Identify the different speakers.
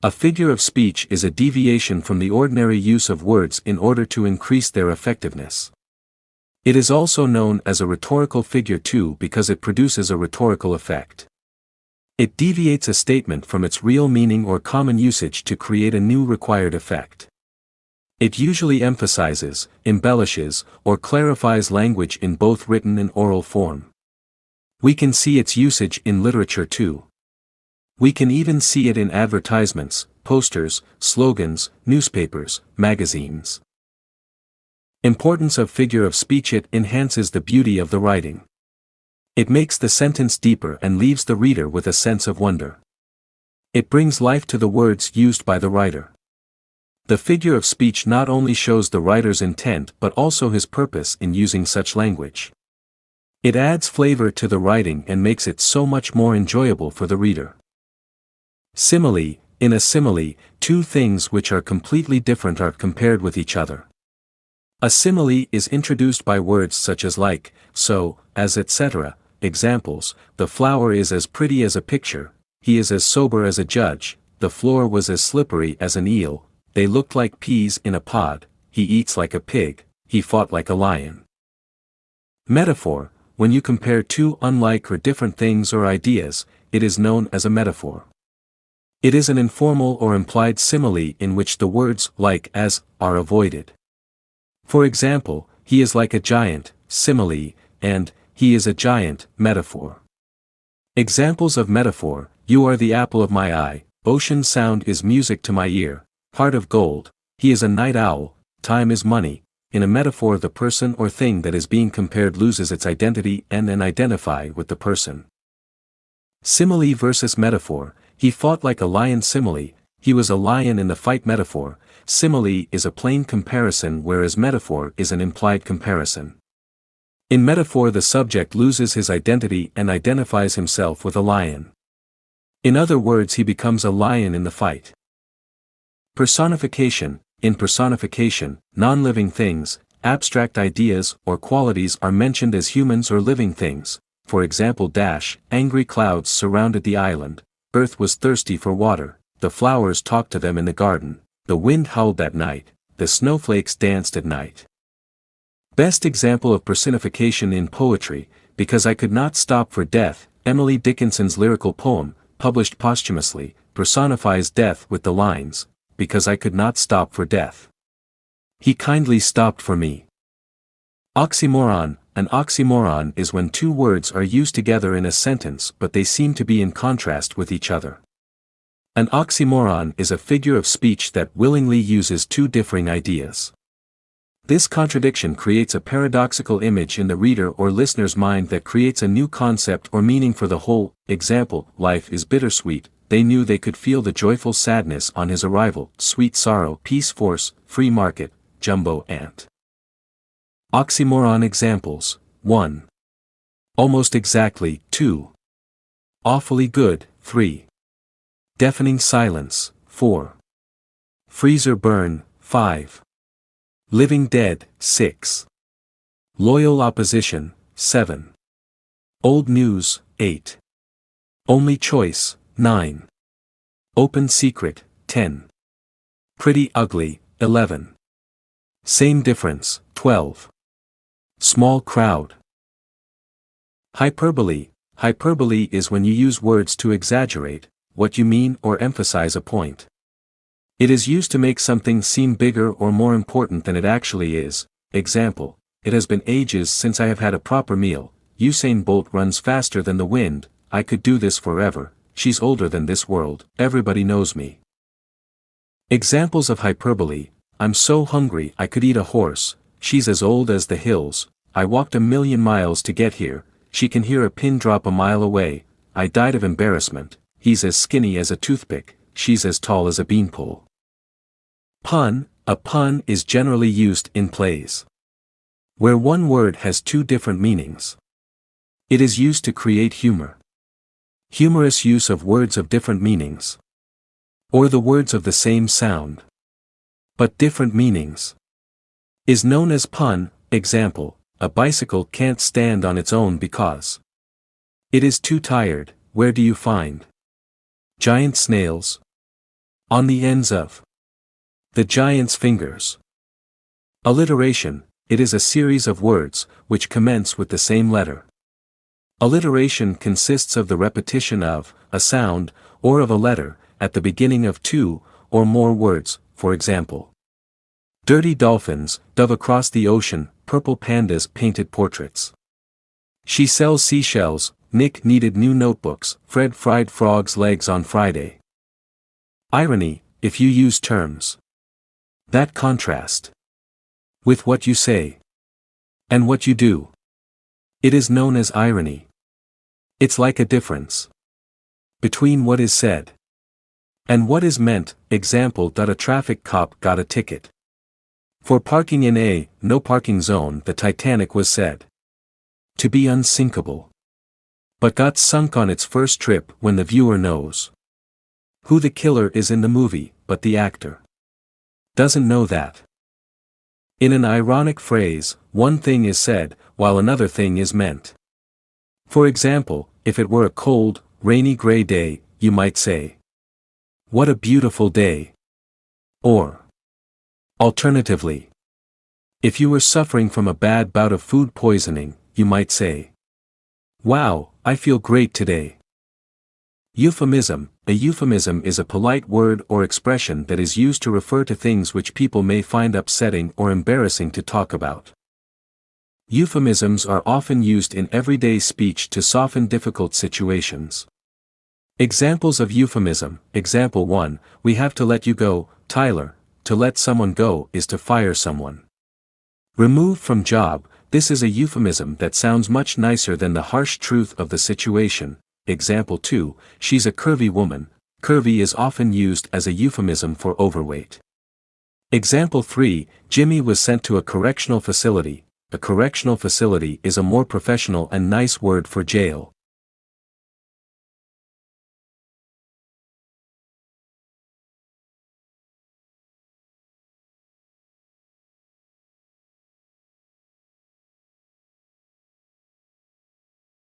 Speaker 1: A figure of speech is a deviation from the ordinary use of words in order to increase their effectiveness. It is also known as a rhetorical figure too because it produces a rhetorical effect. It deviates a statement from its real meaning or common usage to create a new required effect. It usually emphasizes, embellishes, or clarifies language in both written and oral form. We can see its usage in literature too. We can even see it in advertisements, posters, slogans, newspapers, magazines. Importance of figure of speech: it enhances the beauty of the writing. It makes the sentence deeper and leaves the reader with a sense of wonder. It brings life to the words used by the writer. The figure of speech not only shows the writer's intent but also his purpose in using such language. It adds flavor to the writing and makes it so much more enjoyable for the reader. Simile: in a simile, two things which are completely different are compared with each other. A simile is introduced by words such as like, so, as, etc. Examples: the flower is as pretty as a picture, he is as sober as a judge, the floor was as slippery as an eel, they looked like peas in a pod, he eats like a pig, he fought like a lion. Metaphor: when you compare two unlike or different things or ideas, it is known as a metaphor. It is an informal or implied simile in which the words like, as, are avoided. For example, he is like a giant, simile, and he is a giant, metaphor. Examples of metaphor: you are the apple of my eye, ocean sound is music to my ear, heart of gold, he is a night owl, time is money. In a metaphor, the person or thing that is being compared loses its identity and identify with the person. Simile versus metaphor: he fought like a lion. Simile: he was a lion in the fight. Metaphor: simile is a plain comparison whereas metaphor is an implied comparison. In metaphor, the subject loses his identity and identifies himself with a lion. In other words, he becomes a lion in the fight. Personification: in personification, non-living things, abstract ideas or qualities are mentioned as humans or living things. For example, angry clouds surrounded the island, earth was thirsty for water, the flowers talked to them in the garden, the wind howled that night, the snowflakes danced at night. Best example of personification in poetry: because I could not stop for death. Emily Dickinson's lyrical poem, published posthumously, personifies death with the lines, because I could not stop for death. He kindly stopped for me. Oxymoron: an oxymoron is when two words are used together in a sentence but they seem to be in contrast with each other. An oxymoron is a figure of speech that willingly uses two differing ideas. This contradiction creates a paradoxical image in the reader or listener's mind that creates a new concept or meaning for the whole. Example: life is bittersweet, they knew they could feel the joyful sadness on his arrival. Sweet sorrow, peace force, free market, jumbo ant. Oxymoron examples: 1. Almost exactly, 2. Awfully good, 3. Deafening silence, 4. Freezer burn, 5. Living dead, 6. Loyal opposition, 7. Old news, 8. Only choice, 9. Open secret, 10. Pretty ugly, 11. Same difference, 12. Small crowd. Hyperbole. Hyperbole is when you use words to exaggerate what you mean or emphasize a point. It is used to make something seem bigger or more important than it actually is. Example: it has been ages since I have had a proper meal. Usain Bolt runs faster than the wind, I could do this forever, she's older than this world, everybody knows me. Examples of hyperbole: I'm so hungry I could eat a horse, she's as old as the hills, I walked 1,000,000 miles to get here, she can hear a pin drop a mile away, I died of embarrassment, he's as skinny as a toothpick, she's as tall as a beanpole. Pun. A pun is generally used in plays where one word has two different meanings. It is used to create humor. Humorous use of words of different meanings. Or the words of the same sound but different meanings is known as pun. Example: a bicycle can't stand on its own because it is too tired. Where do you find giant snails? On the ends of the giant's fingers. Alliteration, it is a series of words, which commence with the same letter. Alliteration consists of the repetition of a sound, or of a letter, at the beginning of two or more words, for example. Dirty dolphins, dove across the ocean, purple pandas painted portraits. She sells seashells, Nick needed new notebooks, Fred fried frog's legs on Friday. Irony, if you use terms that contrast with what you say and what you do, it is known as irony. It's like a difference between what is said and what is meant. Example. A traffic cop got a ticket for parking in a no parking zone. The Titanic was said to be unsinkable, but got sunk on its first trip when the viewer knows who the killer is in the movie, but the actor doesn't know that. In an ironic phrase, one thing is said, while another thing is meant. For example, if it were a cold, rainy gray day, you might say, "What a beautiful day." Or, alternatively, if you were suffering from a bad bout of food poisoning, you might say, "Wow, I feel great today." Euphemism. A euphemism is a polite word or expression that is used to refer to things which people may find upsetting or embarrassing to talk about. Euphemisms are often used in everyday speech to soften difficult situations. Examples of euphemism. Example 1, we have to let you go, Tyler. To let someone go is to fire someone. Remove from job. This is a euphemism that sounds much nicer than the harsh truth of the situation. Example 2, she's a curvy woman. Curvy is often used as a euphemism for overweight. Example 3, Jimmy was sent to a correctional facility. A correctional facility is a more professional and nice word for jail.